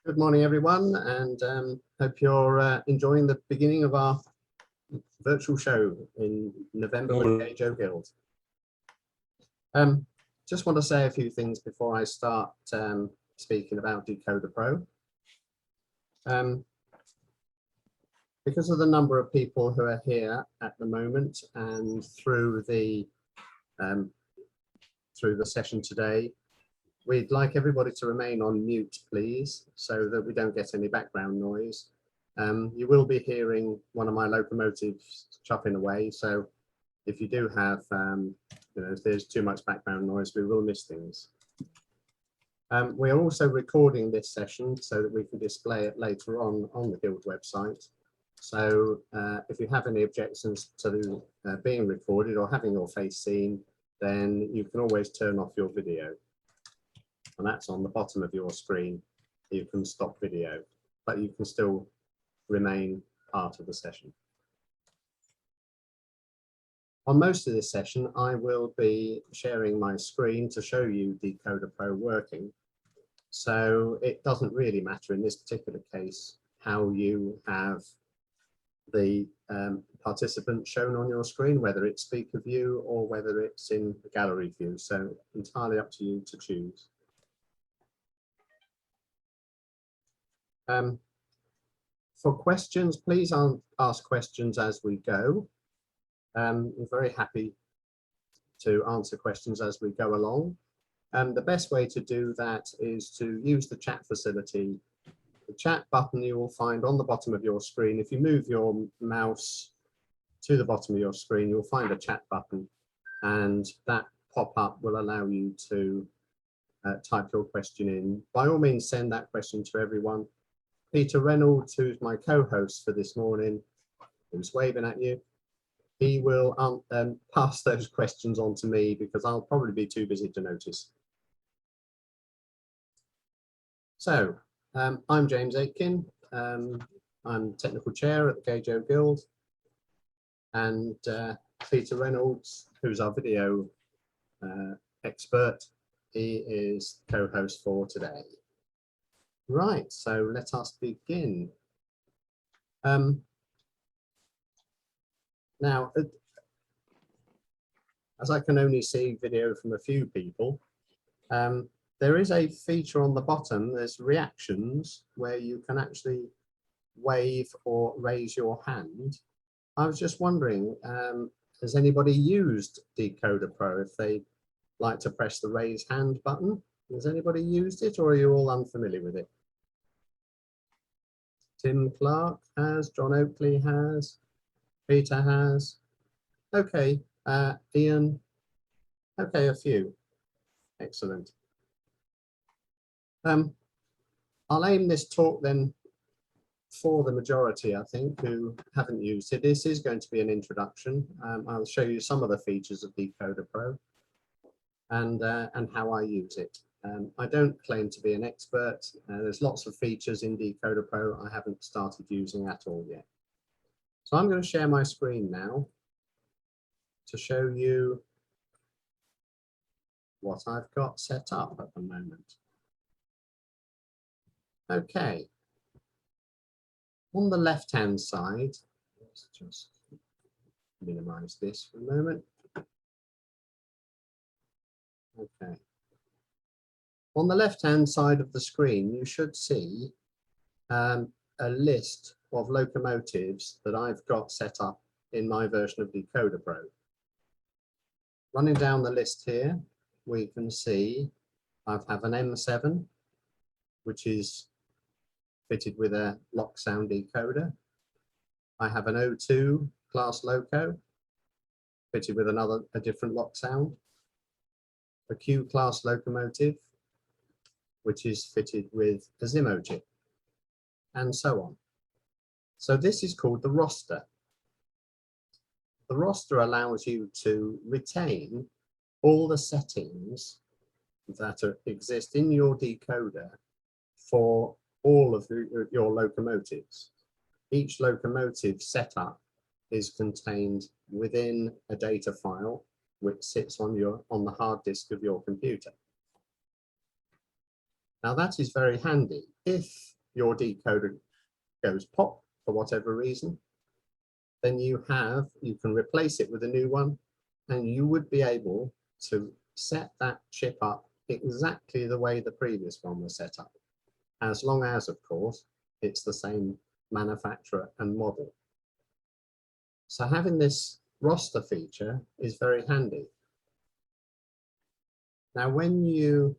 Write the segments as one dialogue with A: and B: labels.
A: Good morning, everyone, and hope you're enjoying the beginning of our virtual show in November with Gage Guild. Just want to say a few things before I start speaking about Decoder Pro. Because of the number of people who are here at the moment and through the session today, we'd like everybody to remain on mute, please, so that we don't get any background noise. You will be hearing one of my locomotives chopping away, so if you do have, if there's too much background noise, we will miss things. We are also recording this session so that we can display it later on the Guild website. So if you have any objections to being recorded or having your face seen, then you can always turn off your video. And that's on the bottom of your screen. You can stop video, but you can still remain part of the session. On most of this session, I will be sharing my screen to show you Decoder Pro working. So it doesn't really matter in this particular case how you have the participant shown on your screen, whether it's speaker view or whether it's in the gallery view. So entirely up to you to choose. For questions, please ask questions as we go. I'm very happy to answer questions as we go along. The best way to do that is to use the chat facility. The chat button you will find on the bottom of your screen. If you move your mouse to the bottom of your screen, you'll find a chat button, and that pop-up will allow you to type your question in. By all means, send that question to everyone. Peter Reynolds, who's my co-host for this morning, who's waving at you, he will pass those questions on to me because I'll probably be too busy to notice. So, I'm James Aitkin. I'm Technical Chair at the Gage Guild, and Peter Reynolds, who's our video expert, he is co-host for today. Right, so let us begin. Now, as I can only see video from a few people, there is a feature on the bottom, there's reactions, where you can actually wave or raise your hand. I was just wondering, has anybody used Decoder Pro if they like to press the raise hand button? Has anybody used it, or are you all unfamiliar with it? Tim Clark has, John Oakley has, Peter has. Okay, Ian. Okay, a few. Excellent. I'll aim this talk then for the majority, I think, who haven't used it. This is going to be an introduction. I'll show you some of the features of Decoder Pro and how I use it. I don't claim to be an expert. There's lots of features in Decoder Pro I haven't started using at all yet. So I'm going to share my screen now to show you what I've got set up at the moment. Okay. On the left-hand side, let's just minimize this for a moment. Okay. On the left-hand side of the screen, you should see a list of locomotives that I've got set up in my version of Decoder Pro. Running down the list here, we can see I have an M7, which is fitted with a lock sound decoder. I have an O2 class loco, fitted with a different lock sound. A Q class locomotive, which is fitted with a Zimo chip, and so on. So this is called the roster. The roster allows you to retain all the settings that exist in your decoder for all of your locomotives. Each locomotive setup is contained within a data file which sits on the hard disk of your computer. Now that is very handy. If your decoder goes pop for whatever reason, then you can replace it with a new one, and you would be able to set that chip up exactly the way the previous one was set up, as long as, of course, it's the same manufacturer and model. So having this roster feature is very handy. Now, when you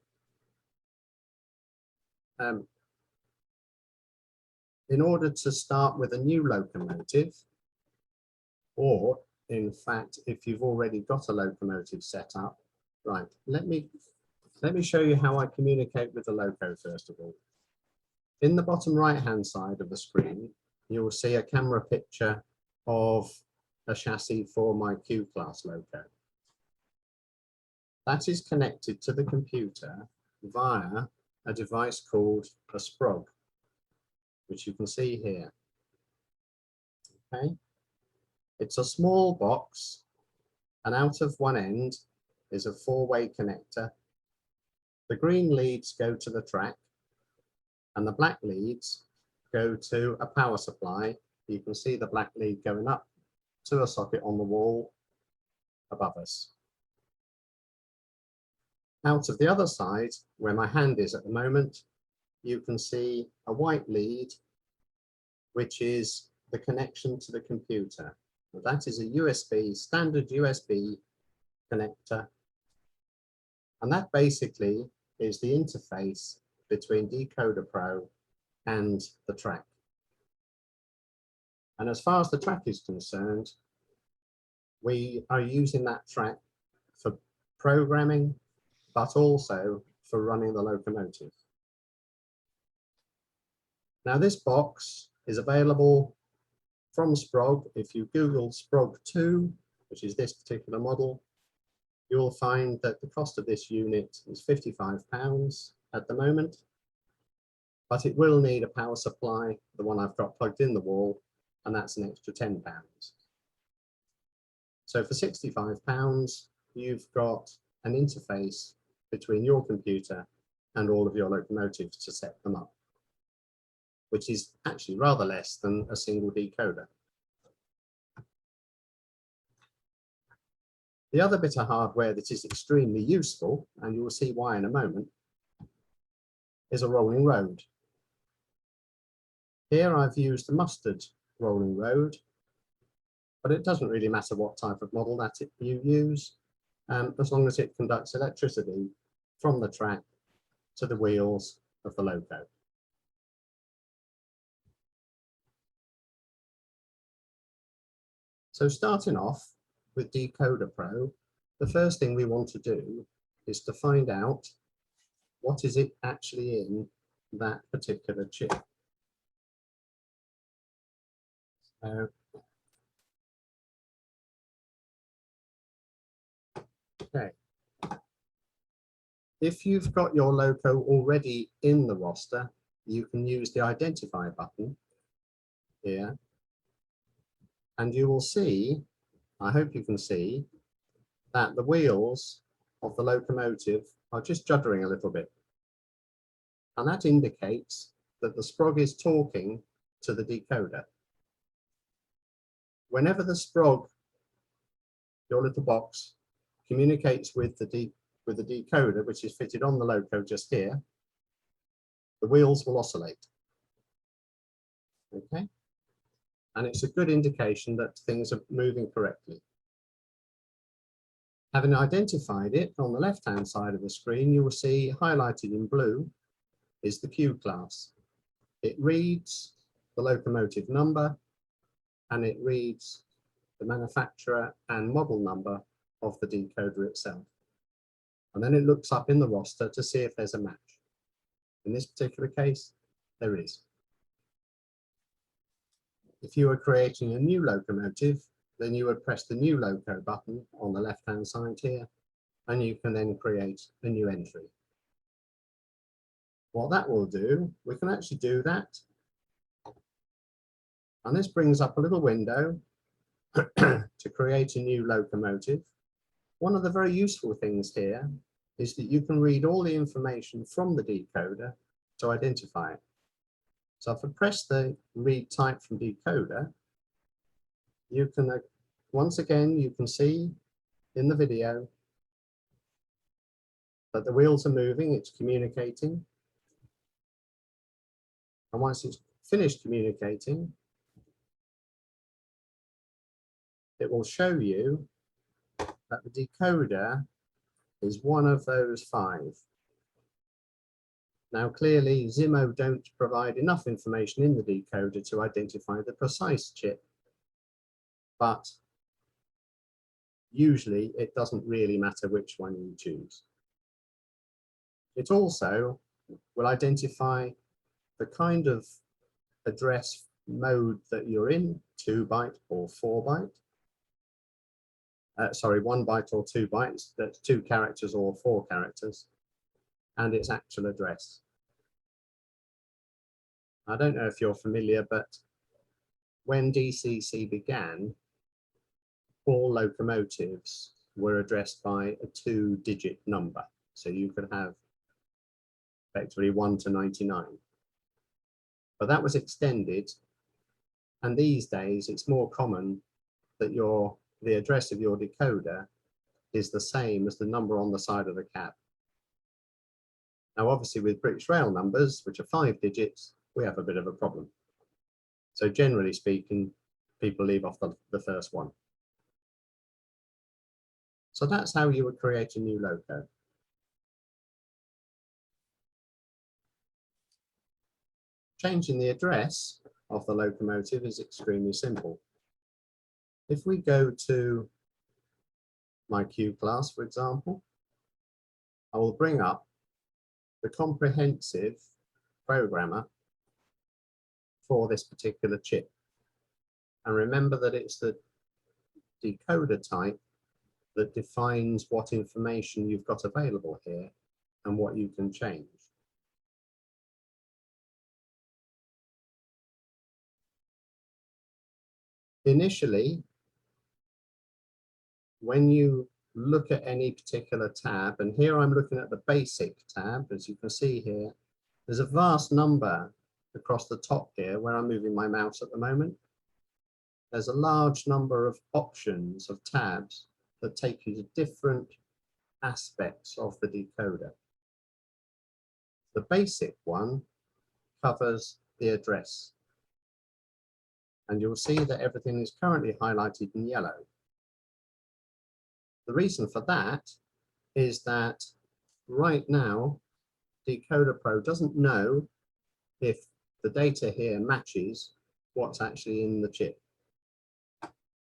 A: in order to start with a new locomotive, or in fact, if you've already got a locomotive set up, right, let me show you how I communicate with the loco first of all. In the bottom right-hand side of the screen, you will see a camera picture of a chassis for my Q-class loco. That is connected to the computer via a device called a sprog, which you can see here. Okay, it's a small box, and out of one end is a four-way connector. The green leads go to the track, and the black leads go to a power supply. You can see the black lead going up to a socket on the wall above us. Out of the other side, where my hand is at the moment, you can see a white lead, which is the connection to the computer. That is a USB, standard USB connector. And that basically is the interface between DecoderPro and the track. And as far as the track is concerned, we are using that track for programming, but also for running the locomotive. Now, this box is available from Sprog. If you Google Sprog 2, which is this particular model, you will find that the cost of this unit is £55 at the moment, but it will need a power supply, the one I've got plugged in the wall, and that's an extra £10. So for £65, you've got an interface between your computer and all of your locomotives to set them up, which is actually rather less than a single decoder. The other bit of hardware that is extremely useful, and you will see why in a moment, is a rolling road. Here I've used a mustard rolling road, but it doesn't really matter what type of model that you use, as long as it conducts electricity from the track to the wheels of the loco. So starting off with DecoderPro, the first thing we want to do is to find out what is it actually in that particular chip. Okay. If you've got your loco already in the roster, you can use the identify button here, and you will see, I hope you can see, that the wheels of the locomotive are just juddering a little bit. And that indicates that the sprog is talking to the decoder. Whenever the sprog, your little box, communicates with the decoder, which is fitted on the loco just here, the wheels will oscillate. Okay? And it's a good indication that things are moving correctly. Having identified it, on the left-hand side of the screen, you will see highlighted in blue is the Q class. It reads the locomotive number, and it reads the manufacturer and model number of the decoder itself. And then it looks up in the roster to see if there's a match. In this particular case, there is. If you were creating a new locomotive, then you would press the new loco button on the left-hand side here, and you can then create a new entry. What that will do, we can actually do that. And this brings up a little window to create a new locomotive. One of the very useful things here is that you can read all the information from the decoder to identify it. So if I press the read type from decoder, you can, once again, you can see in the video that the wheels are moving, it's communicating. And once it's finished communicating, it will show you that the decoder is one of those 5. Now clearly Zimo don't provide enough information in the decoder to identify the precise chip, but usually it doesn't really matter which one you choose. It also will identify the kind of address mode that you're in, 2 byte or 4 byte. Sorry, 1 byte or 2 bytes, that's 2 characters or 4 characters, and its actual address. I don't know if you're familiar, but when DCC began, all locomotives were addressed by a 2-digit number. So you could have effectively 1 to 99. But that was extended, and these days it's more common that the address of your decoder is the same as the number on the side of the cab. Now obviously with British Rail numbers, which are 5 digits, we have a bit of a problem. So generally speaking, people leave off the first one. So that's how you would create a new loco. Changing the address of the locomotive is extremely simple. If we go to my Q class, for example, I will bring up the comprehensive programmer for this particular chip. And remember that it's the decoder type that defines what information you've got available here and what you can change. Initially, when you look at any particular tab, and here I'm looking at the basic tab, as you can see here, there's a vast number across the top here where I'm moving my mouse at the moment. There's a large number of options of tabs that take you to different aspects of the decoder. The basic one covers the address, and you'll see that everything is currently highlighted in yellow. The reason for that is that right now DecoderPro doesn't know if the data here matches what's actually in the chip.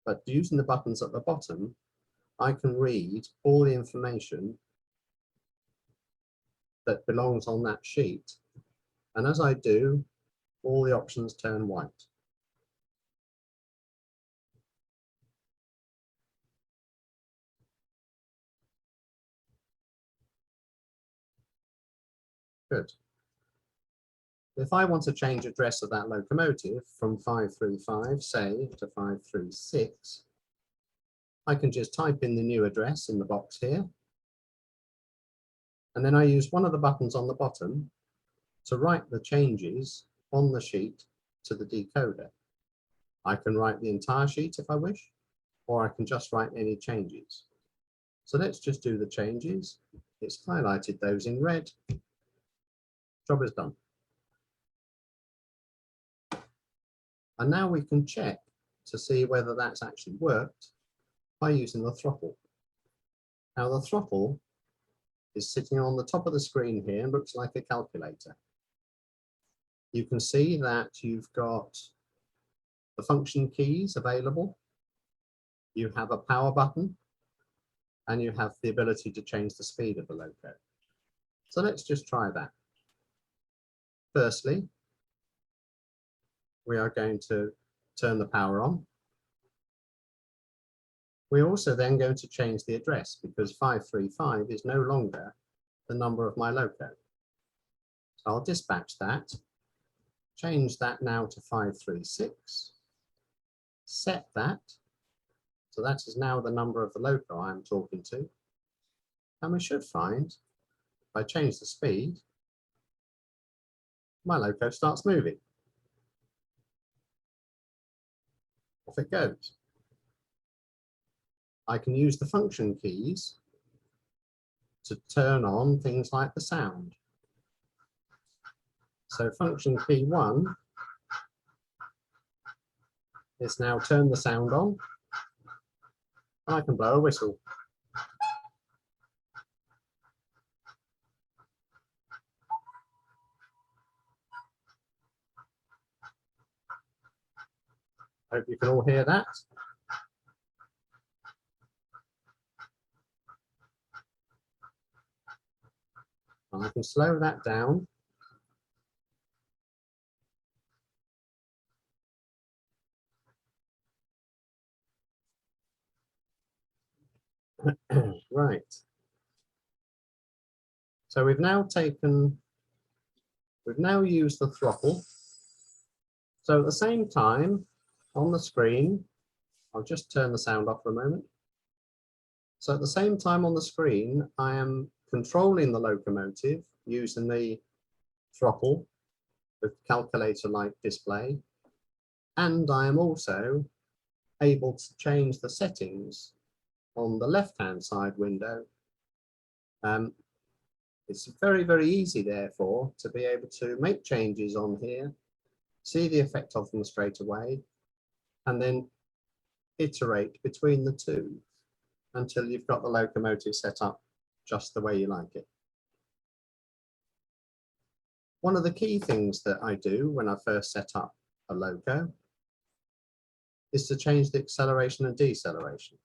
A: But using the buttons at the bottom, I can read all the information that belongs on that sheet. And as I do, all the options turn white. Good. If I want to change address of that locomotive from 535, say, to 536, I can just type in the new address in the box here. And then I use one of the buttons on the bottom to write the changes on the sheet to the decoder. I can write the entire sheet if I wish, or I can just write any changes. So let's just do the changes. It's highlighted those in red. Job is done. And now we can check to see whether that's actually worked by using the throttle. Now the throttle is sitting on the top of the screen here and looks like a calculator. You can see that you've got the function keys available. You have a power button, and you have the ability to change the speed of the loco. So let's just try that. Firstly, we are going to turn the power on. We're also then going to change the address because 535 is no longer the number of my loco. So I'll dispatch that, change that now to 536, set that. So that is now the number of the loco I'm talking to. And we should find, if I change the speed, my loco starts moving. off it goes. I can use the function keys to turn on things like the sound. So function key 1 is now turn the sound on. I can blow a whistle. Hope you can all hear that. And I can slow that down. Right. So we've now used the throttle. So at the same time, on the screen, I'll just turn the sound off for a moment. So at the same time on the screen, I am controlling the locomotive using the throttle, the calculator-like display, and I am also able to change the settings on the left-hand side window. It's very, very easy, therefore, to be able to make changes on here, see the effect of them straight away, and then iterate between the two until you've got the locomotive set up just the way you like it. One of the key things that I do when I first set up a loco is to change the acceleration and deceleration.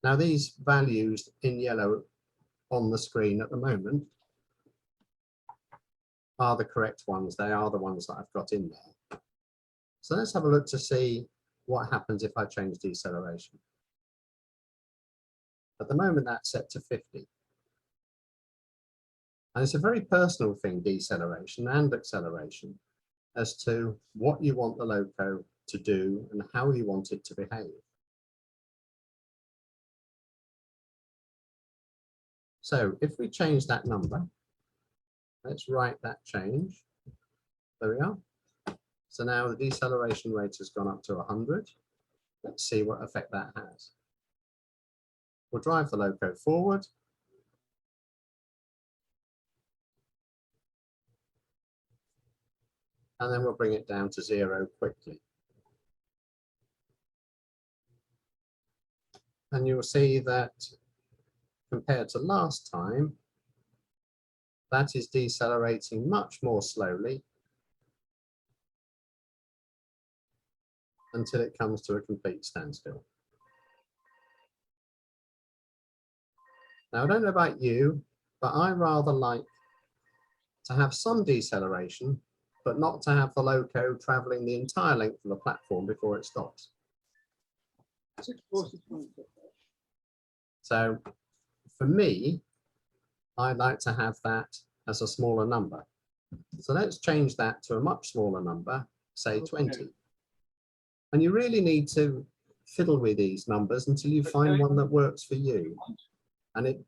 A: Now these values in yellow on the screen at the moment are the correct ones. They are the ones that I've got in there. So let's have a look to see what happens if I change deceleration. At the moment that's set to 50. And it's a very personal thing, deceleration and acceleration, as to what you want the loco to do and how you want it to behave. So if we change that number, let's write that change. There we are. So now the deceleration rate has gone up to 100. Let's see what effect that has. We'll drive the loco forward. And then we'll bring it down to 0 quickly. And you'll see that compared to last time, that is decelerating much more slowly until it comes to a complete standstill. Now, I don't know about you, but I rather like to have some deceleration, but not to have the loco traveling the entire length of the platform before it stops. So for me, I'd like to have that as a smaller number. So let's change that to a much smaller number, say 20. And you really need to fiddle with these numbers until you find one that works for you. And it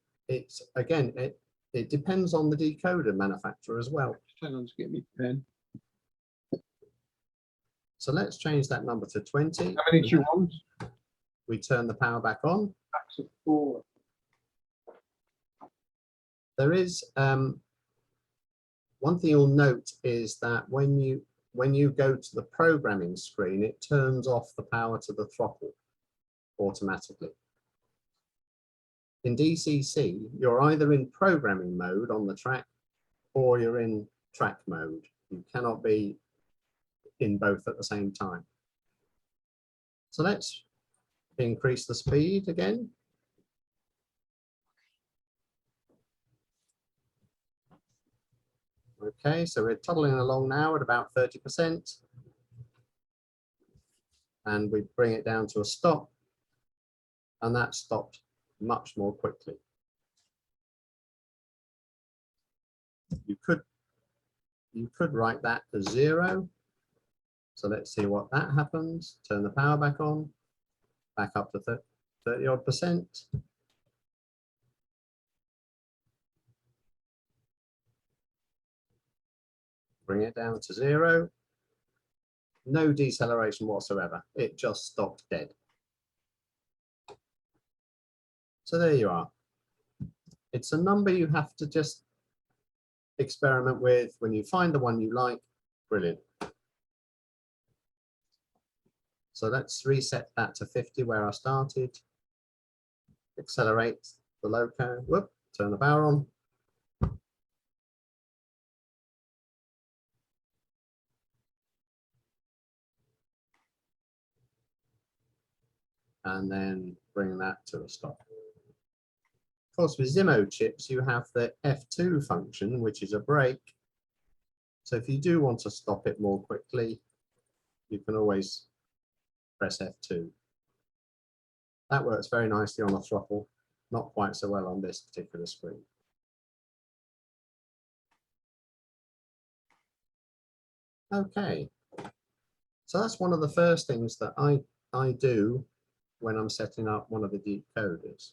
A: depends on the decoder manufacturer as well.
B: Get me pen.
A: So let's change that number to 20.
B: How many do you want?
A: We turn the power back on.
B: Back to 4.
A: There is one thing you'll note is that when you go to the programming screen, it turns off the power to the throttle automatically. In DCC, you're either in programming mode on the track or you're in track mode. You cannot be in both at the same time. So let's increase the speed again. Okay, so we're toddling along now at about 30%. And we bring it down to a stop. And that stopped much more quickly. You could write that as 0. So let's see what that happens. Turn the power back on, back up to 30-odd%. Bring it down to 0. no deceleration whatsoever. It just stopped dead. So there you are. It's a number you have to just experiment with. When you find the one you like, brilliant. So let's reset that to 50 where I started. Accelerate the loco. Whoop, turn the power on. And then bring that to a stop. Of course, with Zimo chips, you have the F2 function, which is a brake. So if you do want to stop it more quickly, you can always press F2. That works very nicely on a throttle, not quite so well on this particular screen. Okay, so that's one of the first things that I do when I'm setting up one of the decoders.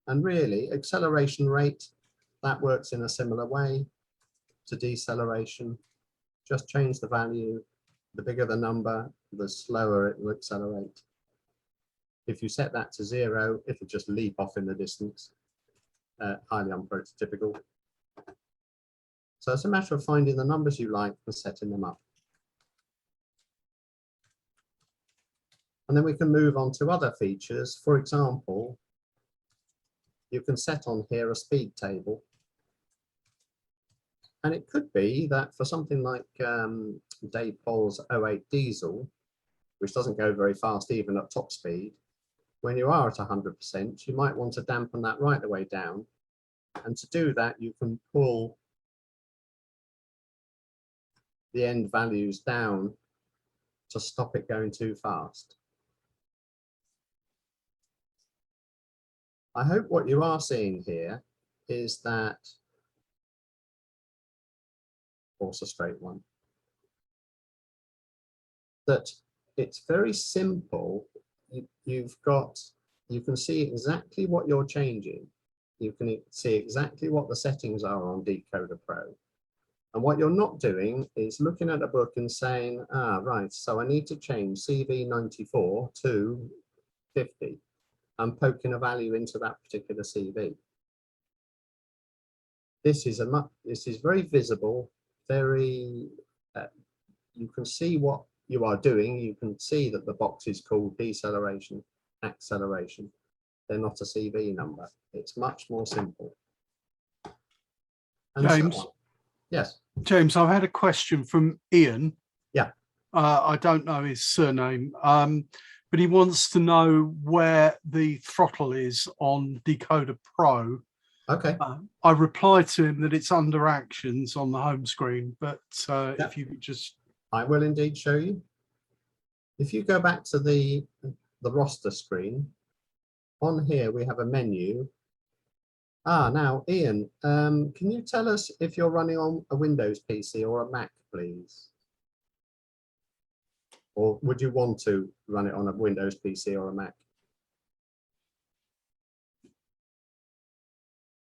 A: And really, acceleration rate, that works in a similar way to deceleration. Just change the value. The bigger the number, the slower it will accelerate. If you set that to 0, it'll just leap off in the distance. Highly unprototypical. So it's a matter of finding the numbers you like and setting them up. And then we can move on to other features. For example, you can set on here a speed table. And it could be that for something like Dave Paul's 08 diesel, which doesn't go very fast even at top speed, when you are at 100%, you might want to dampen that right the way down. And to do that, you can pull the end values down to stop it going too fast. I hope what you are seeing here is that, course a straight one, that it's very simple. You can see exactly what you're changing. You can see exactly what the settings are on Decoder Pro. And what you're not doing is looking at a book and saying, right, so I need to change CV94 to 50. I'm poking a value into that particular CV. This is very visible, very, you can see what you are doing. You can see that the box is called deceleration, acceleration. They're not a CV number. It's much more simple. And
C: James,
A: so yes.
C: James, I've had a question from Ian.
A: Yeah.
C: I don't know his surname, but he wants to know where the throttle is on Decoder Pro.
A: Okay.
C: I replied to him that it's under actions on the home screen, but if you could just...
A: I will indeed show you. If you go back to the roster screen, on here we have a menu. Now, Ian, can you tell us if you're running on a Windows PC or a Mac, please? Or would you want to run it on a Windows PC or a Mac?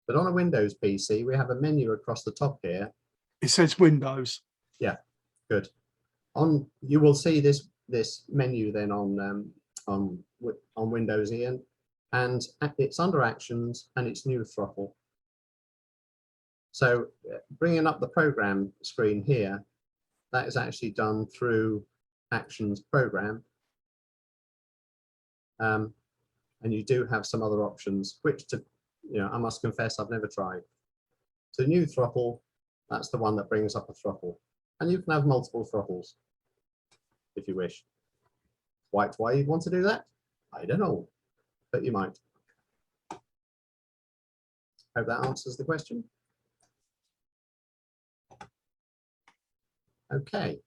A: But on a Windows PC, we have a menu across the top here.
C: It says Windows.
A: Yeah, good. You will see this menu then on Windows, Ian, and it's under actions and it's new throttle. So bringing up the program screen here, that is actually done through actions program. And you do have some other options, which I must confess I've never tried. So new throttle, that's the one that brings up a throttle. And you can have multiple throttles if you wish. Why you'd want to do that? I don't know, but you might. Hope that answers the question. Okay.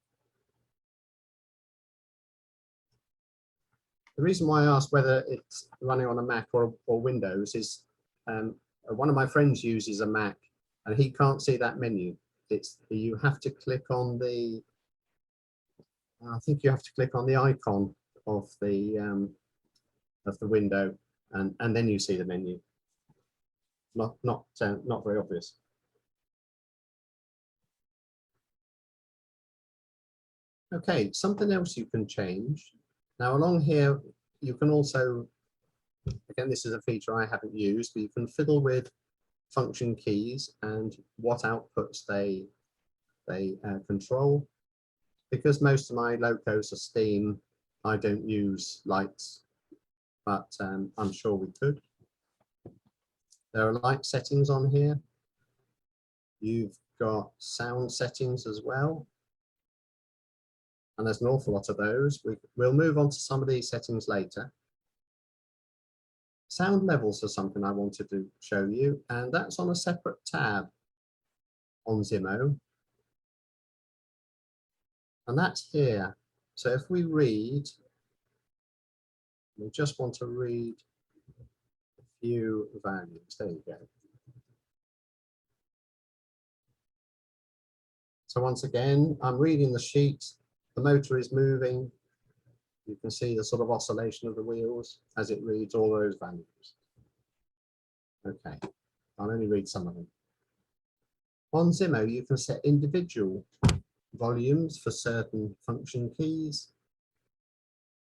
A: The reason why I asked whether it's running on a Mac or Windows is one of my friends uses a Mac and he can't see that menu. You have to click on the, I think you have to click on the icon of the window and then you see the menu. Not very obvious. Okay, something else you can change. Now along here, you can also, again, this is a feature I haven't used, but you can fiddle with function keys and what outputs they control. Because most of my locos are steam, I don't use lights, but I'm sure we could. There are light settings on here. You've got sound settings as well. And there's an awful lot of those. We'll move on to some of these settings later. Sound levels are something I wanted to show you, and that's on a separate tab on Zimo. And that's here. So if we read, we just want to read a few values. There you go. So once again, I'm reading the sheet. The motor is moving. You can see the sort of oscillation of the wheels as it reads all those values. Okay, I'll only read some of them. On Zimo, you can set individual volumes for certain function keys,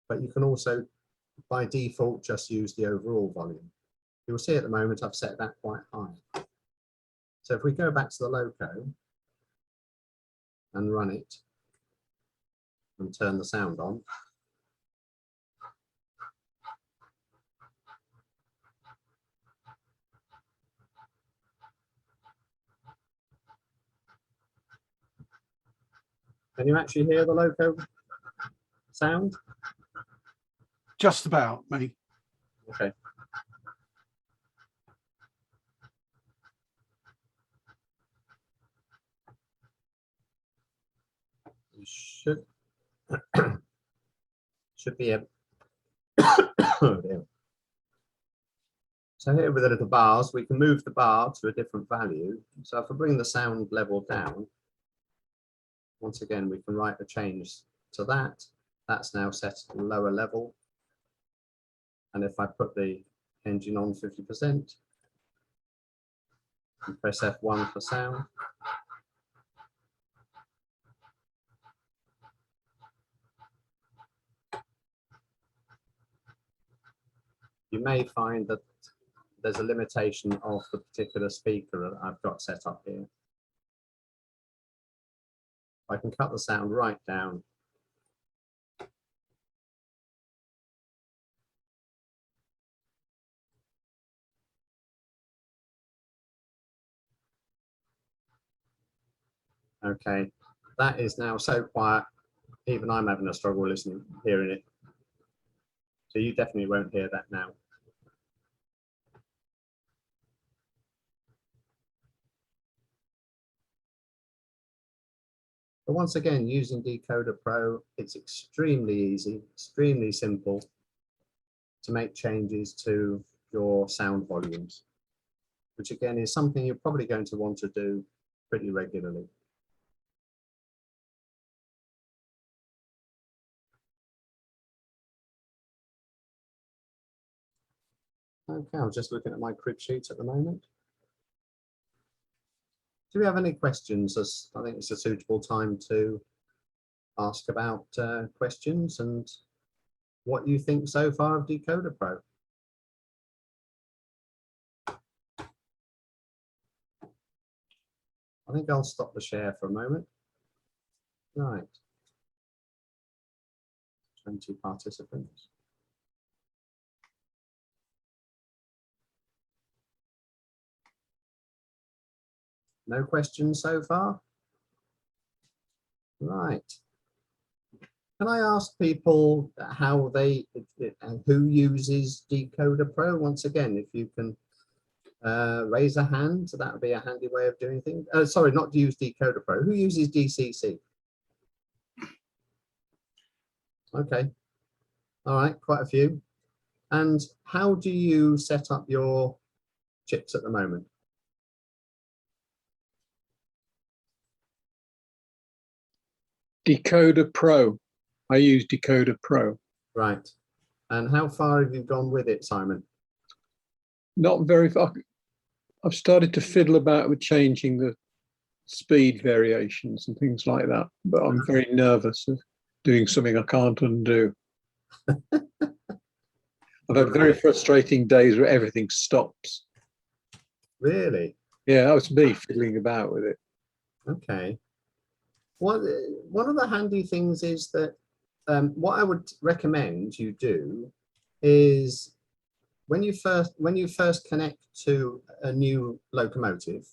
A: but you can also, by default, just use the overall volume. You'll see at the moment I've set that quite high. So if we go back to the loco and run it and turn the sound on, can you actually hear the loco sound?
C: Just about, me.
A: Okay. You should be able. Oh, dear. So here with the little bars, we can move the bar to a different value. So if I bring the sound level down, once again, we can write a change to that. That's now set at a lower level. And if I put the engine on 50% and press F1 for sound, you may find that there's a limitation of the particular speaker that I've got set up here. I can cut the sound right down. Okay, that is now so quiet, even I'm having a struggle listening, hearing it. So you definitely won't hear that now. But once again, using Decoder Pro, it's extremely easy, extremely simple to make changes to your sound volumes, which again is something you're probably going to want to do pretty regularly. Okay, I'm just looking at my crib sheet at the moment. Do we have any questions? As I think it's a suitable time to ask about questions and what you think so far of Decoder Pro. I think I'll stop the share for a moment. Right. 20 participants. No questions so far? Right. Can I ask people how who uses Decoder Pro? Once again, if you can raise a hand, so that would be a handy way of doing things. Sorry, not to use Decoder Pro. Who uses DCC? Okay. All right, quite a few. And how do you set up your chips at the moment?
B: Decoder Pro. I use Decoder Pro.
A: Right. And how far have you gone with it, Simon?
B: Not very far. I've started to fiddle about with changing the speed variations and things like that, but I'm very nervous of doing something I can't undo. I've had very frustrating days where everything stops.
A: Really?
B: Yeah, that was me fiddling about with it.
A: Okay. One of the handy things is that what I would recommend you do is when you first connect to a new locomotive,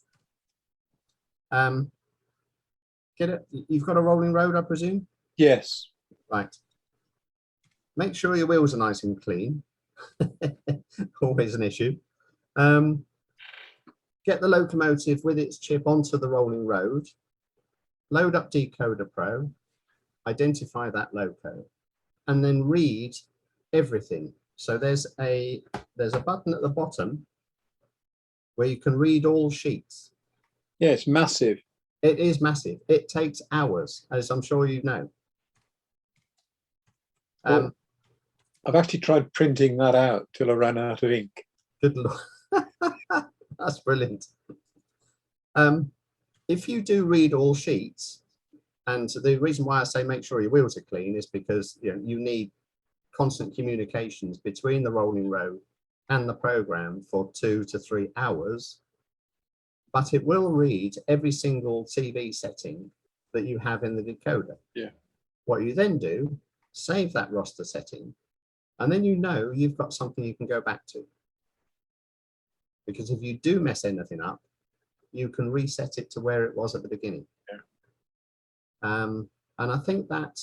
A: you've got a rolling road, I presume?
B: Yes.
A: Right. Make sure your wheels are nice and clean. Always an issue. Get the locomotive with its chip onto the rolling road, load up DecoderPro, identify that loco, and then read everything. So there's a button at the bottom where you can read all sheets.
B: Yeah, it's massive.
A: It is massive. It takes hours, as I'm sure you know.
B: Well, I've actually tried printing that out till I ran out of ink.
A: Good Lord. That's brilliant. If you do read all sheets, and the reason why I say make sure your wheels are clean is because you need constant communications between the rolling road and the program for 2 to 3 hours, but it will read every single TV setting that you have in the decoder.
B: Yeah.
A: What you then do, save that roster setting, and then you've got something you can go back to. Because if you do mess anything up, you can reset it to where it was at the beginning.
B: Yeah.
A: And I think that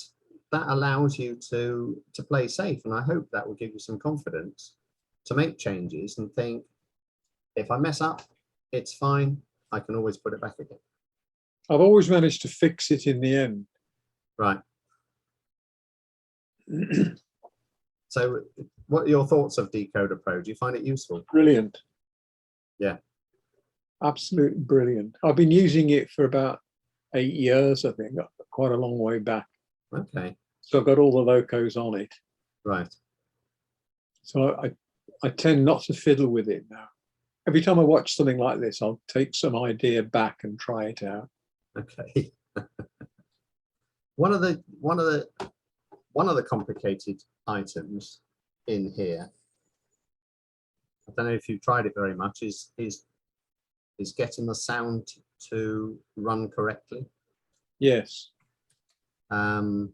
A: allows you to play safe, and I hope that will give you some confidence to make changes and think, if I mess up, it's fine. I can always put it back again.
B: I've always managed to fix it in the end.
A: Right. So what are your thoughts of DecoderPro? Do you find it useful?
B: Brilliant.
A: Yeah.
B: Absolutely brilliant. I've been using it for about 8 years, I think, quite a long way back.
A: Okay.
B: So I've got all the locos on it.
A: Right.
B: So I tend not to fiddle with it now. Every time I watch something like this, I'll take some idea back and try it out.
A: Okay. One of the complicated items in here, I don't know if you've tried it very much, is getting the sound to run correctly.
B: Yes.
A: And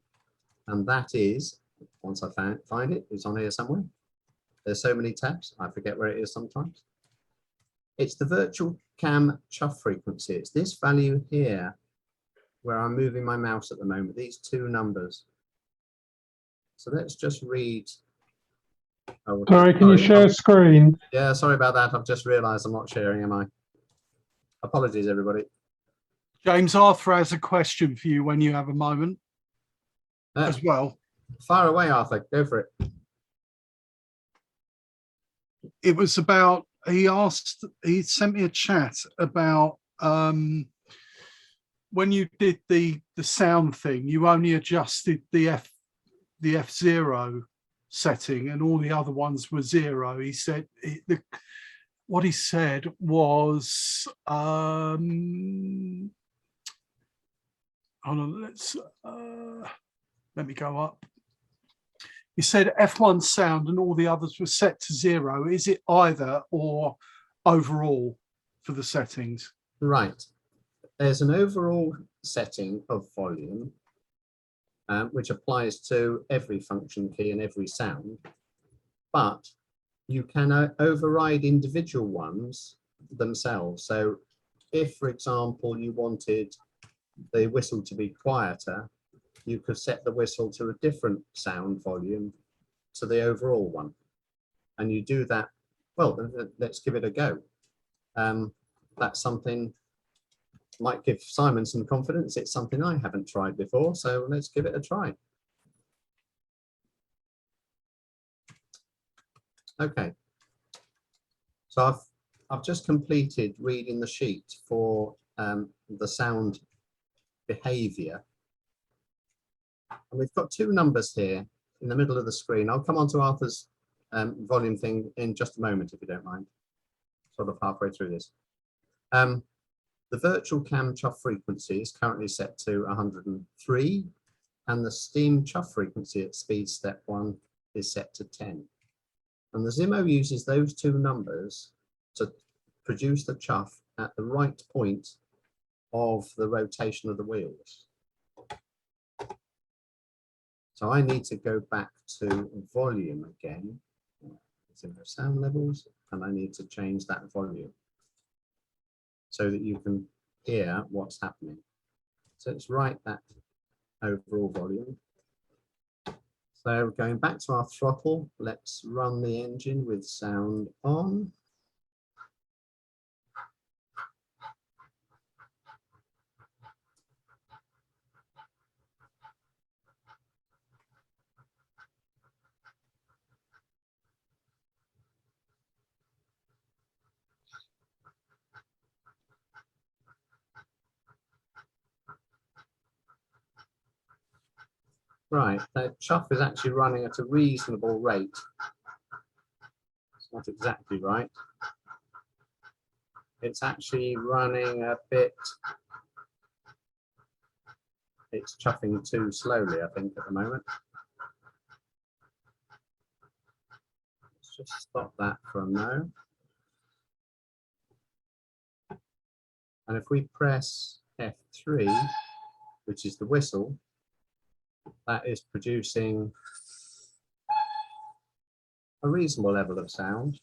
A: that is, once I find it, it's on here somewhere. There's so many tabs, I forget where it is sometimes. It's the virtual cam chuff frequency. It's this value here where I'm moving my mouse at the moment, these two numbers. So let's just read. Oh,
D: sorry, can you share screen?
A: Yeah, sorry about that. I've just realized I'm not sharing, am I? Apologies, everybody.
C: James, Arthur has a question for you when you have a moment as well.
A: Fire away, Arthur. Go for it.
C: It was about, he sent me a chat about when you did the sound thing, you only adjusted the F0 setting and all the other ones were 0. He said what he said was hold on, let me go up. He said F1 sound and all the others were set to 0. Is it either or overall for the settings?
A: Right. There's an overall setting of volume, which applies to every function key and every sound, but you can override individual ones themselves. So if, for example, you wanted the whistle to be quieter, you could set the whistle to a different sound volume to the overall one. And you do that, well, let's give it a go. That's something might give Simon some confidence. It's something I haven't tried before, so let's give it a try. Okay. So I've just completed reading the sheet for the sound behavior. And we've got two numbers here in the middle of the screen. I'll come on to Arthur's volume thing in just a moment, if you don't mind, sort of halfway through this. The virtual cam chuff frequency is currently set to 103. and the steam chuff frequency at speed step 1 is set to 10. And the Zimmo uses those two numbers to produce the chuff at the right point of the rotation of the wheels. So I need to go back to volume again, Zimmo sound levels, and I need to change that volume so that you can hear what's happening. So let's write that overall volume. So going back to our throttle, let's run the engine with sound on. Right, the chuff is actually running at a reasonable rate. It's not exactly right. It's actually running a bit, it's chuffing too slowly, I think, at the moment. Let's just stop that for a moment. And if we press F3, which is the whistle, that is producing a reasonable level of sound.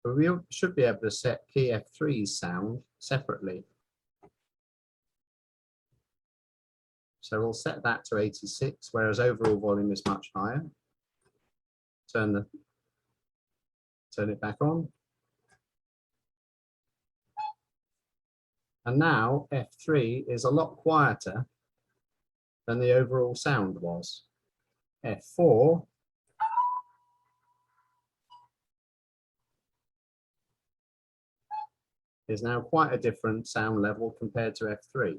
A: But we should be able to set key F3's sound separately. So we'll set that to 86, whereas overall volume is much higher. Turn it back on. And now F3 is a lot quieter than the overall sound was. F4 is now quite a different sound level compared to F3.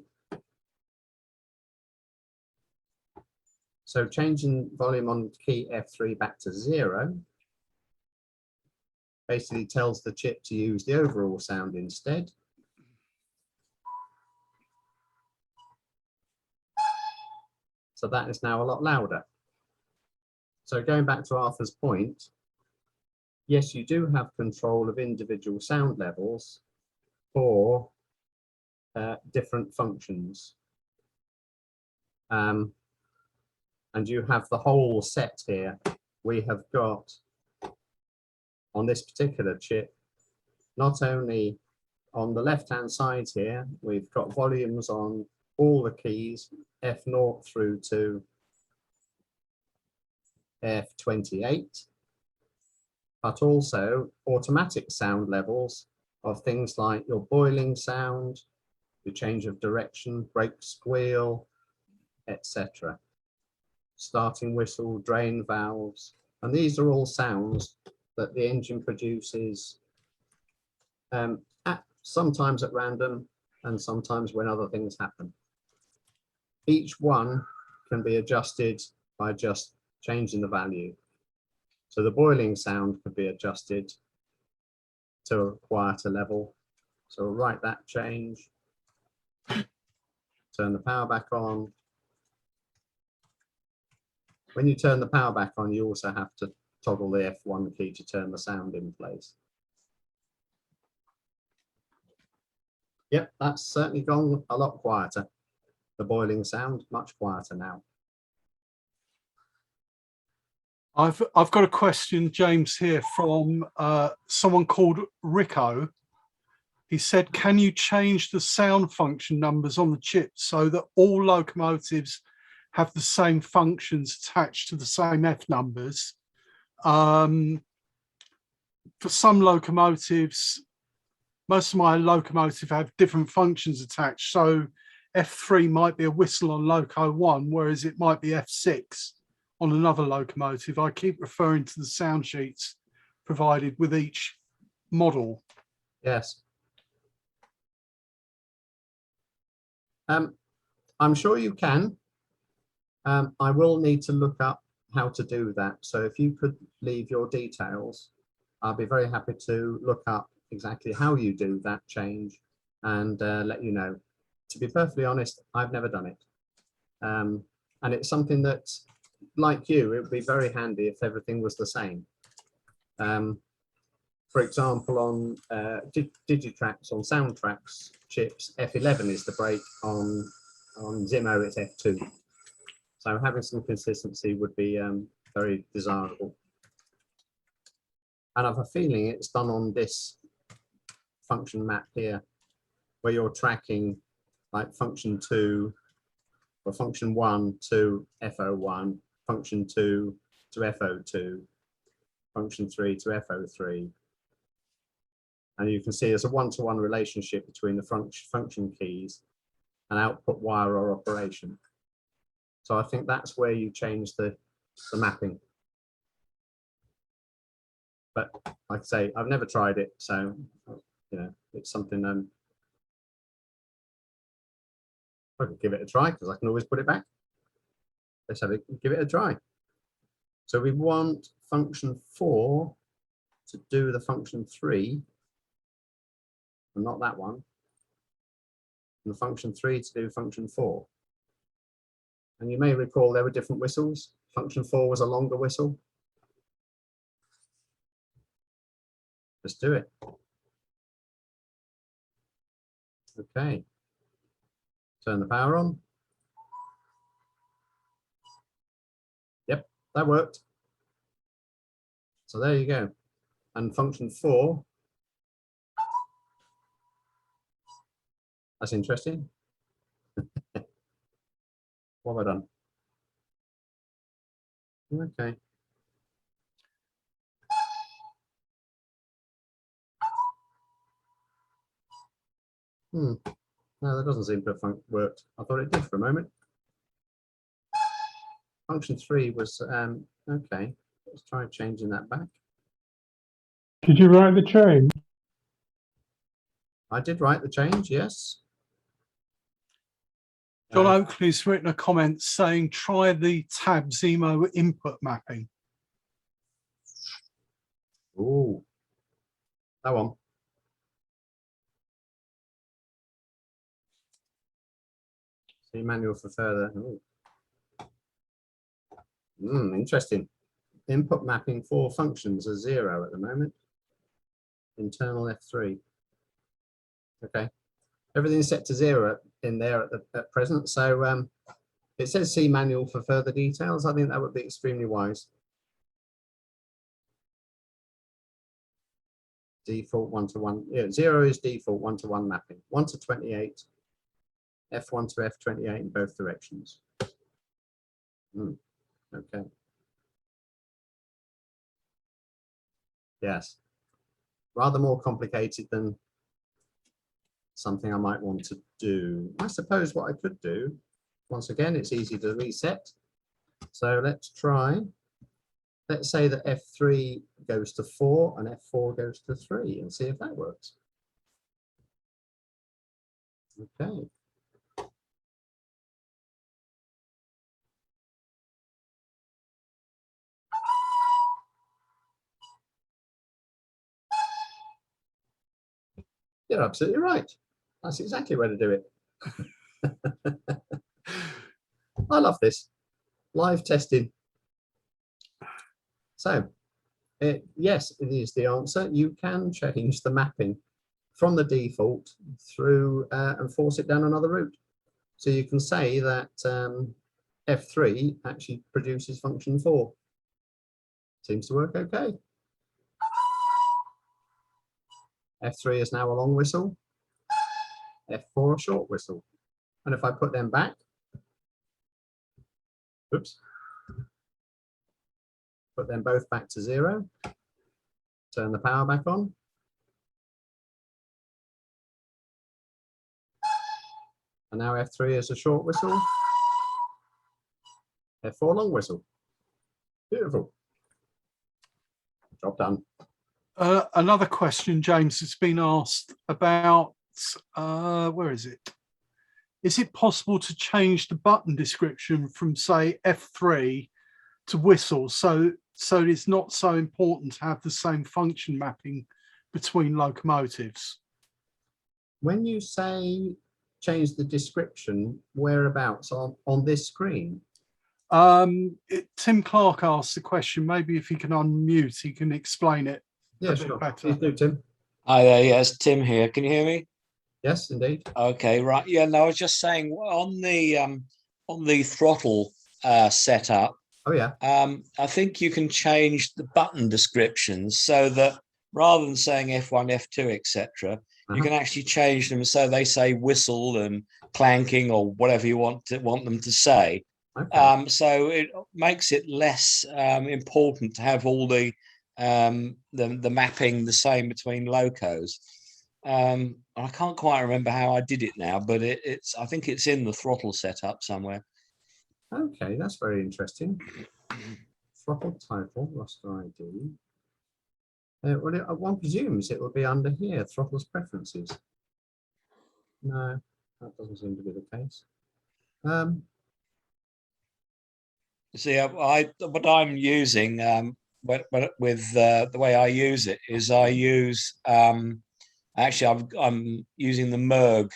A: So changing volume on key F3 back to 0 basically tells the chip to use the overall sound instead. So that is now a lot louder. So going back to Arthur's point, yes, you do have control of individual sound levels for different functions. And you have the whole set here. We have got, on this particular chip, not only on the left-hand side here, we've got volumes on all the keys, F0 through to F28, but also automatic sound levels of things like your boiling sound, your change of direction, brake squeal, etc. Starting whistle, drain valves, and these are all sounds that the engine produces sometimes at random and sometimes when other things happen. Each one can be adjusted by just changing the value. So the boiling sound could be adjusted to a quieter level. So we'll write that change, turn the power back on. When you turn the power back on, you also have to toggle the F1 key to turn the sound in place. Yep, that's certainly gone a lot quieter. The boiling sound, much quieter now.
C: I've got a question, James, here from someone called Rico. He said, can you change the sound function numbers on the chip so that all locomotives have the same functions attached to the same F numbers? For some locomotives, most of my locomotives have different functions attached. So F3 might be a whistle on Loco 1, whereas it might be F6 on another locomotive. I keep referring to the sound sheets provided with each model.
A: Yes. I'm sure you can. I will need to look up how to do that. So if you could leave your details, I'll be very happy to look up exactly how you do that change and let you know. To be perfectly honest, I've never done it. And it's something that, like you, it would be very handy if everything was the same. For example, on Digitracks, on Soundtracks chips, F11 is the brake, on Zimo it's F2. So having some consistency would be very desirable. And I have a feeling it's done on this function map here, where you're tracking like function 2 or function 1 to FO1, function 2 to FO2, function 3 to FO3. And you can see there's a one-to-one relationship between the function keys and output wire or operation. So I think that's where you change the mapping. But like I say, I've never tried it, so it's something I could give it a try, because I can always put it back. Let's give it a try. So we want function 4 to do the function 3, and not that one. And the function 3 to do function 4. And you may recall there were different whistles. Function 4 was a longer whistle. Let's do it. Okay. Turn the power on. Yep, that worked. So there you go. And function 4. That's interesting. What have I done? Okay. No, that doesn't seem to have worked. I thought it did for a moment. Function 3 was okay. Let's try changing that back.
D: Did you write the change?
A: I did write the change, yes.
C: John Oakley's written a comment saying, try the tab Zemo input mapping.
A: Oh, that one. See manual for further. Interesting. Input mapping for functions are 0 at the moment. Internal F3. Okay. Everything's set to 0 in there at present. So it says see manual for further details. I think that would be extremely wise. Default 1-to-1. Yeah, 0 is default 1-to-1 mapping. 1 to 28. F1 to F28 in both directions. Okay. Yes. Rather more complicated than something I might want to do. I suppose what I could do, once again, it's easy to reset. So let's try. Let's say that F3 goes to 4 and F4 goes to 3 and see if that works. Okay. You're absolutely right. That's exactly where to do it. I love this. Live testing. So, yes, it is the answer. You can change the mapping from the default through and force it down another route. So you can say that F3 actually produces function 4. Seems to work okay. F3 is now a long whistle. F4 a short whistle. And if I put them back, oops, put them both back to 0, turn the power back on. And now F3 is a short whistle. F4 long whistle. Beautiful. Job done.
C: Another question, James, has been asked about, where is it? Is it possible to change the button description from, say, F3 to whistle, so it's not so important to have the same function mapping between locomotives?
A: When you say change the description whereabouts on this screen?
C: Tim Clark asked the question. Maybe if he can unmute, he can explain it
A: Yeah,
C: a
A: sure.
C: bit better.
A: Please do, Tim.
E: Hi there, yes, Tim here. Can you hear me?
A: Yes, indeed.
E: Okay, right. Yeah, no, I was just saying on the throttle setup,
A: Oh, yeah.
E: I think you can change the button descriptions so that rather than saying F1, F2, etc., you can actually change them so they say whistle and clanking or whatever you want them to say.
A: Okay.
E: So it makes it less important to have all the mapping the same between locos. I can't quite remember how I did it now, but I think it's in the throttle setup somewhere.
A: Okay, that's very interesting. Throttle title, roster ID. One presumes it would be under here, throttle's preferences. No, that doesn't seem to be the case.
E: See, what I'm using with the way I use it is I use actually I'm using the Merg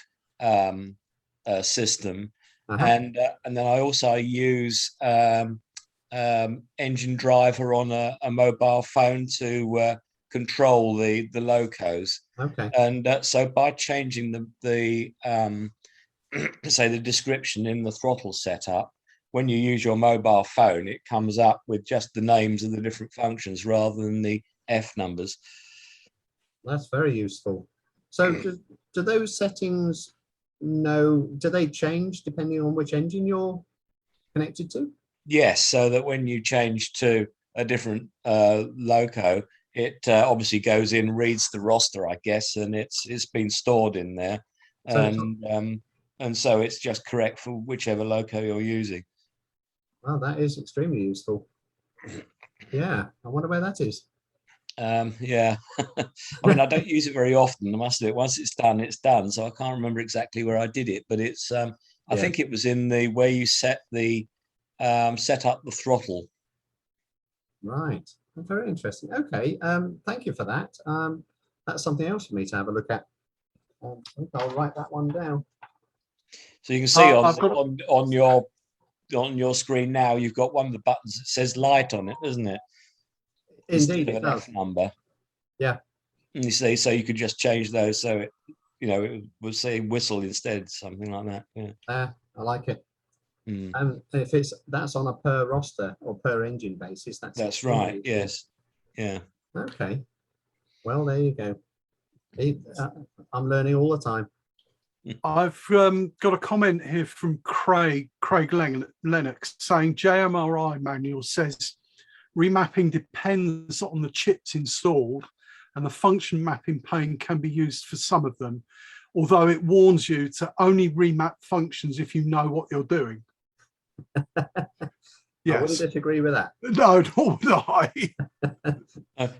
E: system, and then I also use engine driver on a mobile phone to control the locos.
A: Okay.
E: And so by changing the say the description in the throttle setup, when you use your mobile phone, it comes up with just the names of the different functions rather than the F numbers.
A: That's very useful. So do those settings do they change depending on which engine you're connected to?
E: Yes, so that when you change to a different loco, it obviously goes in, reads the roster, I guess, and it's been stored in there. And so it's just correct for whichever loco you're using.
A: Well, that is extremely useful. Yeah, I wonder where that is.
E: Yeah, I mean, I don't use it very often. I must admit, once it's done, it's done. So I can't remember exactly where I did it, but it's. I think it was in the where you set up the throttle.
A: Right, very interesting. Okay, thank you for that. That's something else for me to have a look at. I'll write that one down.
E: So you can see on your screen now, you've got one of the buttons that says light on it, isn't it?
A: Indeed,
E: Instead of an F number.
A: Yeah.
E: And you see, so you could just change those so it, it would say whistle instead, something like that. Yeah.
A: I like it.
E: Mm.
A: And if that's on a per roster or per engine basis, that's
E: right. Yes. Yeah.
A: Okay. Well, there you go. I'm learning all the time.
C: I've got a comment here from Craig Lennox saying JMRI manual says remapping depends on the chips installed and the function mapping pane can be used for some of them, although it warns you to only remap functions if you know what you're doing. Yes.
A: I wouldn't disagree with that.
C: No, nor would I.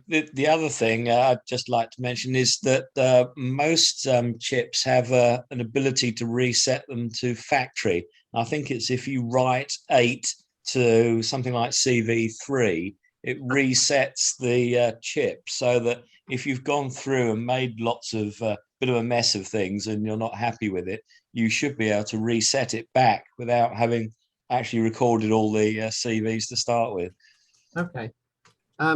E: The other thing I'd just like to mention is that most chips have an ability to reset them to factory. I think it's if you write 8 to something like CV3, it resets the chip so that if you've gone through and made lots of bit of a mess of things and you're not happy with it, you should be able to reset it back without having actually recorded all the CVs to start with.
A: Okay. I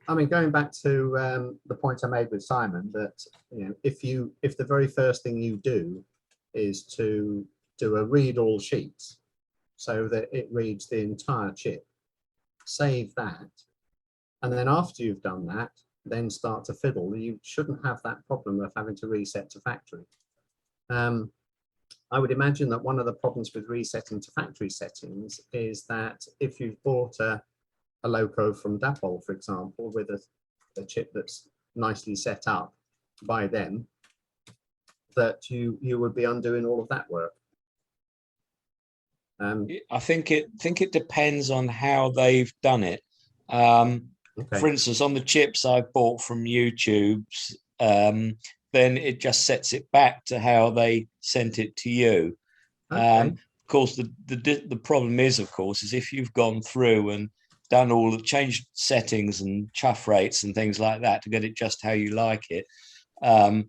A: mean, going back to the point I made with Simon, that if the very first thing you do is to do a read all sheets so that it reads the entire chip, save that, and then after you've done that, then start to fiddle, you shouldn't have that problem of having to reset to factory. I would imagine that one of the problems with resetting to factory settings is that if you've bought a loco from Dapol, for example, with a chip that's nicely set up by them, that you would be undoing all of that work.
E: I think it depends on how they've done it.
A: Okay.
E: For instance, on the chips I've bought from YouTube's, then it just sets it back to how they sent it to you.
A: Okay.
E: Of course, the problem is, of course, is if you've gone through and done all the changed settings and chuff rates and things like that to get it just how you like it,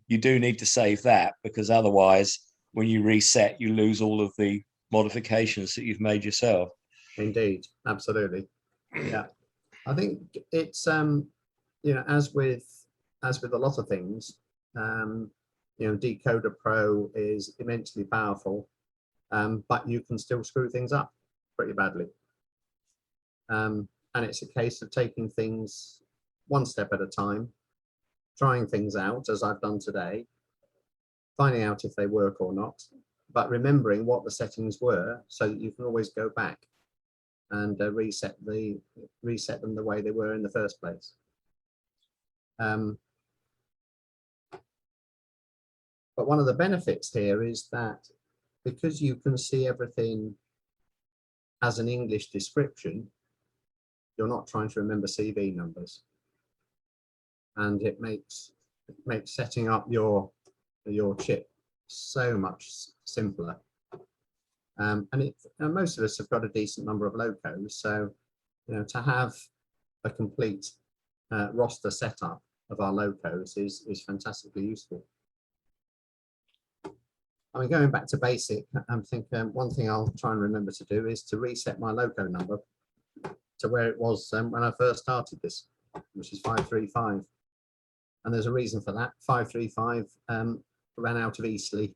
E: you do need to save that, because otherwise when you reset, you lose all of the modifications that you've made yourself.
A: Indeed, absolutely. Yeah, I think it's you know, as with a lot of things, you know, Decoder Pro is immensely powerful, but you can still screw things up pretty badly. And it's a case of taking things one step at a time, trying things out as I've done today, finding out if they work or not, but remembering what the settings were so that you can always go back and reset them the way they were in the first place. But one of the benefits here is that because you can see everything as an English description, you're not trying to remember CV numbers, and it makes setting up your chip so much simpler. And most of us have got a decent number of locos, so you know, to have a complete roster setup of our locos is fantastically useful. I mean, going back to basic, I think one thing I'll try and remember to do is to reset my loco number to where it was when I first started this, which is 535. And there's a reason for that. 535 ran out of Eastleigh,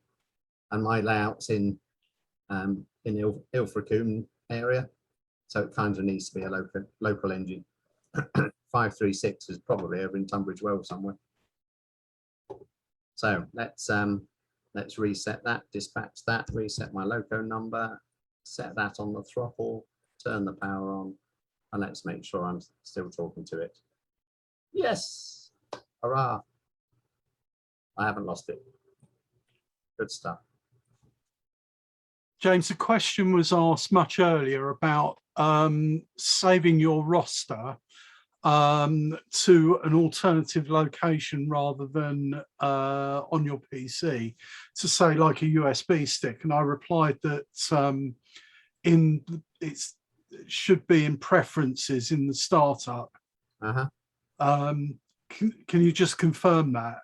A: and my layout's in Ilfracombe area, so it kind of needs to be a local engine. 536 is probably over in Tunbridge Wells somewhere. So let's reset that, dispatch that, reset my loco number, set that on the throttle, turn the power on, and let's make sure I'm still talking to it. Yes, hurrah. I haven't lost it. Good stuff.
C: James, a question was asked much earlier about saving your roster to an alternative location rather than on your PC, to say like a USB stick, and I replied that it should be in preferences in the startup. Can you just confirm that?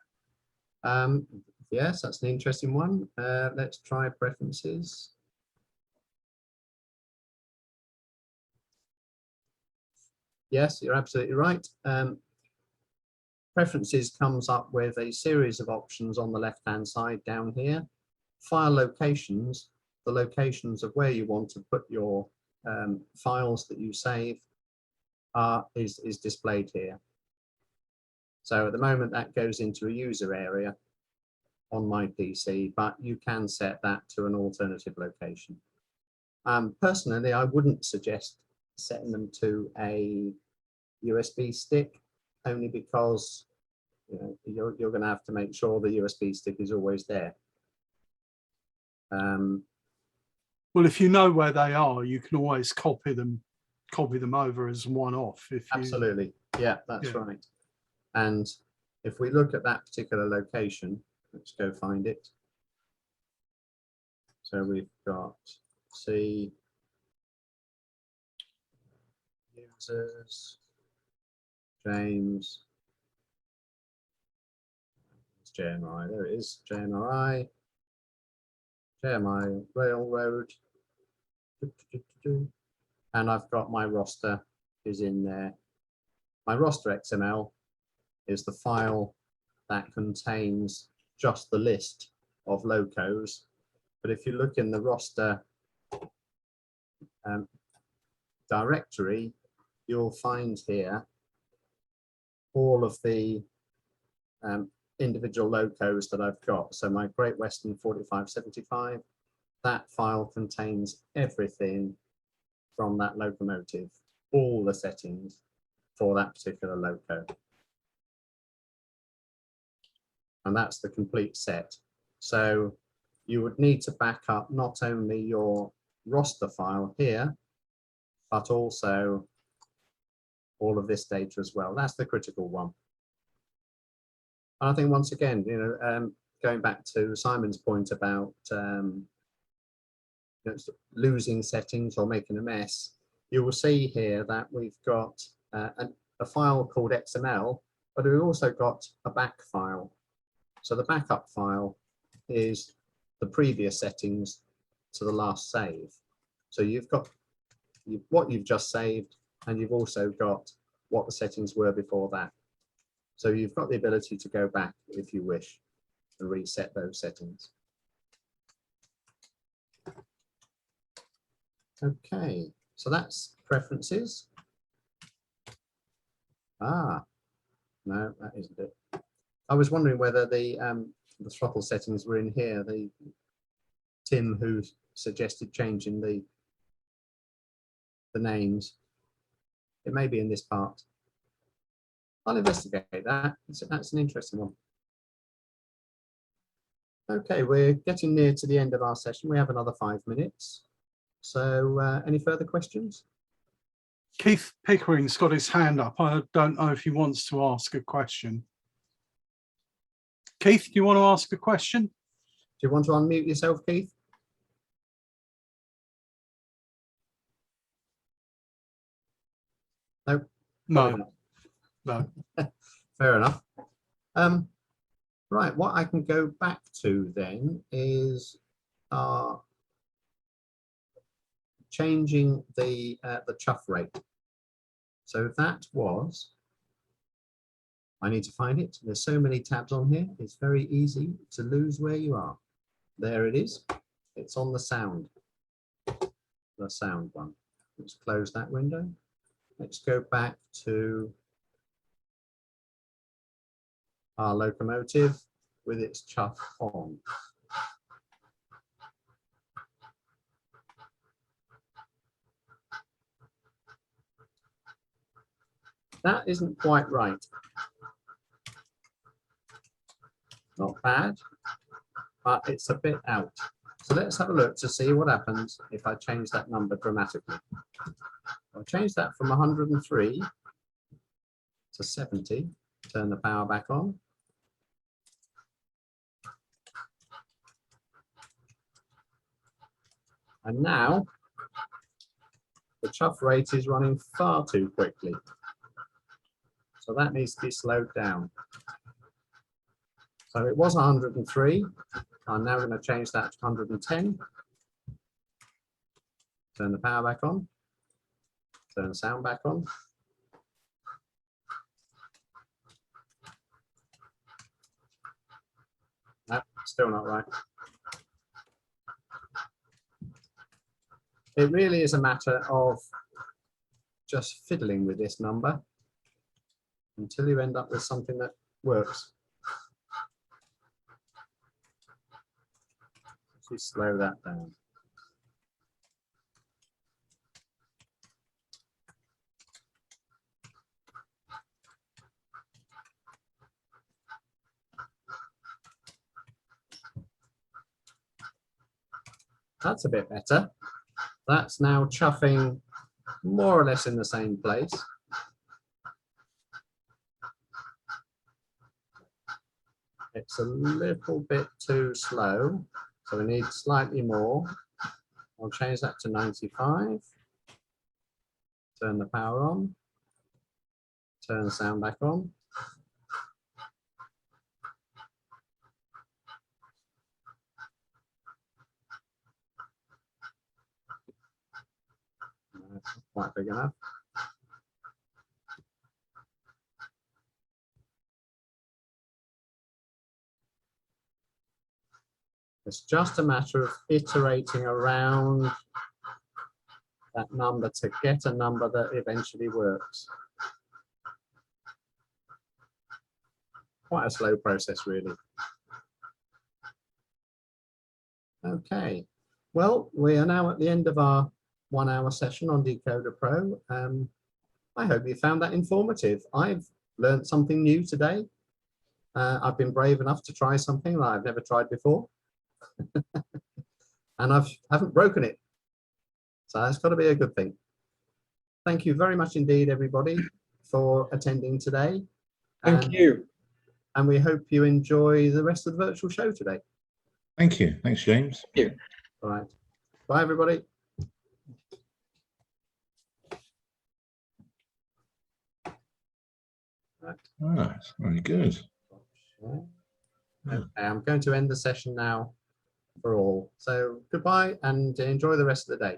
A: Yes, that's an interesting one. Let's try preferences. Yes, you're absolutely right. Preferences comes up with a series of options on the left-hand side down here. File locations, the locations of where you want to put your files that you save is displayed here. So at the moment that goes into a user area on my PC, but you can set that to an alternative location. Personally, I wouldn't suggest setting them to a USB stick, only because you know, you're going to have to make sure the USB stick is always there.
C: Well, if you know where they are, you can always copy them over as one-off.
A: Absolutely, yeah, that's right. And if we look at that particular location, let's go find it. So we've got C, users, James, it's JMI, there it is, JMI Railroad, and I've got my roster is in there. My roster XML is the file that contains just the list of locos, but if you look in the roster directory, you'll find here all of the individual locos that I've got. So my Great Western 4575, that file contains everything from that locomotive, all the settings for that particular loco. And that's the complete set. So you would need to back up not only your roster file here, but also all of this data as well. That's the critical one. And I think once again, you know, going back to Simon's point about you know, losing settings or making a mess, you will see here that we've got a file called XML, but we've also got a back file. So the backup file is the previous settings to the last save. So you've got what you've just saved, and you've also got what the settings were before that. So you've got the ability to go back if you wish and reset those settings. Okay, so that's preferences. Ah, no, that isn't it. I was wondering whether the throttle settings were in here. Tim, who suggested changing the names. It may be in this part. I'll investigate that. That's an interesting one. Okay, we're getting near to the end of our session. We have another 5 minutes. So any further questions?
C: Keith Pickering's got his hand up. I don't know if he wants to ask a question. Keith, do you want to ask a question?
A: Do you want to unmute yourself, Keith? No.
C: No. No.
A: Fair enough. Right, what I can go back to then is changing the chuff rate. So that was, I need to find it. There's so many tabs on here. It's very easy to lose where you are. There it is. It's on the sound one. Let's close that window. Let's go back to our locomotive with its chuff on. That isn't quite right. Not bad, but it's a bit out. So let's have a look to see what happens if I change that number dramatically. I'll change that from 103 to 70, turn the power back on. And now the chuff rate is running far too quickly. So that needs to be slowed down. So it was 103. I'm now going to change that to 110. Turn the power back on. Turn the sound back on. No, still not right. It really is a matter of just fiddling with this number until you end up with something that works. Let's slow that down. That's a bit better. That's now chuffing more or less in the same place. It's a little bit too slow, so we need slightly more. I'll change that to 95. Turn the power on. Turn the sound back on. That's not quite big enough. It's just a matter of iterating around that number to get a number that eventually works. Quite a slow process, really. Okay, well, we are now at the end of our 1 hour session on Decoder Pro. I hope you found that informative. I've learned something new today. I've been brave enough to try something that I've never tried before. And I haven't broken it. So that's got to be a good thing. Thank you very much indeed, everybody, for attending today.
B: Thank you.
A: And we hope you enjoy the rest of the virtual show today.
F: Thank you. Thanks, James.
B: Thank you.
A: All right. Bye, everybody. Right.
F: Ah, that's very good.
A: Okay, I'm going to end the session now for all. So goodbye and enjoy the rest of the day.